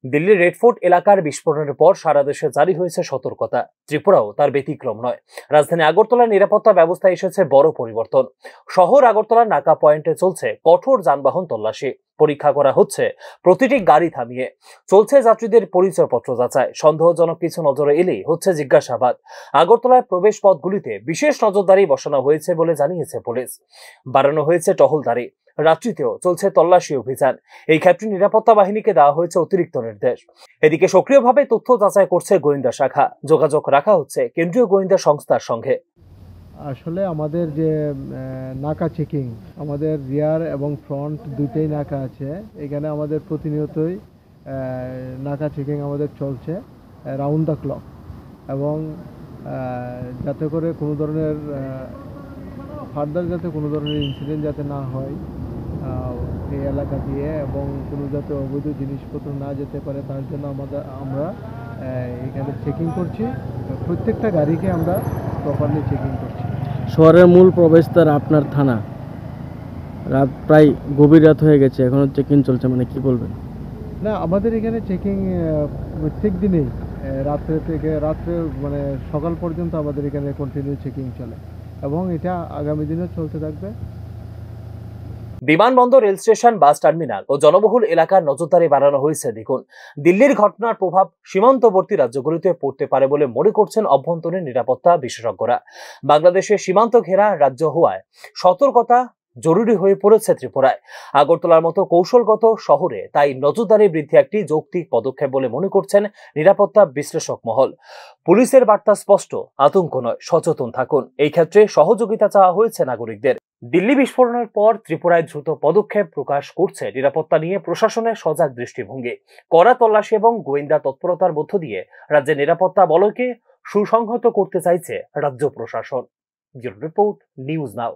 দিল্লির red fort এলাকার বিস্ফোরণের পর সারা দেশে জারি হয়েছে সতর্কতা। ত্রিপুরাও তার ব্যতিক্রম নয়। রাজধানী আগরতলার নিরাপত্তা ব্যবস্থায় এসেছে বড় পরিবর্তন। শহর আগরতলার নাকা পয়েন্টে চলছে কঠোর যানবাহন তল্লাশি। পরীক্ষা করা হচ্ছে প্রতিটি গাড়ি থামিয়ে। চলছে যাত্রীদের পরিচয়পত্র যাচাই। সন্দেহজনক কিছু নজরে এলেই হচ্ছে জিজ্ঞাসাবাদ। আগরতলায় প্রবেশ পথগুলিতে বিশেষ নজরদারি বসানো হয়েছে বলে জানিয়েছে পুলিশ। বাড়ানো হয়েছে টহলদারি। রাত্রিতেও চলছে তল্লাশি অভিযান। এই ক্ষেত্রে নিরাপত্তা বাহিনীকে দেওয়া হয়েছে অতিরিক্ত নির্দেশ। এদিকে সক্রিয়ভাবে তথ্য যাচাই করছে গোয়েন্দা শাখা। যোগাযোগ রাখা হচ্ছে কেন্দ্রীয় গোয়েন্দা সংস্থার সঙ্গে। আসলে আমাদের যে নাকা চেকিং, আমাদের রিয়ার এবং ফ্রন্ট দুইটাই নাকা আছে। এখানে আমাদের প্রতিনিয়তই নাকা চেকিং আমাদের চলছে রাউন্ড দ্য ক্লক, এবং যাতে করে কোনো ধরনের ফার্দার যাতে কোনো ধরনের ইনসিডেন্ট যাতে না হয় এই এলাকা দিয়ে, এবং কোনো যাতে অবৈধ জিনিসপত্র না যেতে পারে, তার জন্য আমরা এখানে চেকিং করছি। প্রত্যেকটা গাড়িকে আমরা প্রপারলি চেকিং করছি। শহরের মূল প্রবেশদ্বার আপনার থানা, রাত প্রায় গভীর রাত হয়ে গেছে, এখনো চেকিং চলছে, মানে কি বলবেন? না, আমাদের এখানে চেকিং প্রত্যেক দিনেই রাত্রে থেকে মানে সকাল পর্যন্ত আমাদের এখানে কন্টিনিউ চেকিং চলে, এবং এটা আগামী দিনেও চলতে থাকবে। বিমানবন্দর, রেল স্টেশন, বাস টার্মিনাল ও জনবহুল এলাকার নজরদারি বাড়ানো হয়েছে। দেখুন, দিল্লির ঘটনার প্রভাব সীমান্তবর্তী রাজ্যগুলিতে পড়তে পারে বলে মনে করছেন অভ্যন্তরীণ নিরাপত্তা বিশেষজ্ঞরা। বাংলাদেশের সীমান্ত ঘেরা রাজ্য হওয়ায় সতর্কতা জরুরি হয়ে পড়েছে ত্রিপুরায়। আগরতলার মতো কৌশলগত শহরে তাই নজরদারি বৃদ্ধি একটি যৌক্তিক পদক্ষেপ বলে মনে করছেন নিরাপত্তা বিশ্লেষক মহল। পুলিশের বার্তা স্পষ্ট, আতঙ্ক নয়, সচেতন থাকুন। এই ক্ষেত্রে সহযোগিতা চাওয়া হয়েছে নাগরিকদের। দিল্লি বিস্ফোরণের পর ত্রিপুরায় দ্রুত পদক্ষেপ প্রকাশ করছে নিরাপত্তা নিয়ে প্রশাসনের সজাগ দৃষ্টিভঙ্গি। কড়া তল্লাশি এবং গোয়েন্দা তৎপরতার মধ্য দিয়ে রাজ্যের নিরাপত্তা বলয়কে সুসংহত করতে চাইছে রাজ্য প্রশাসন। Report, news now.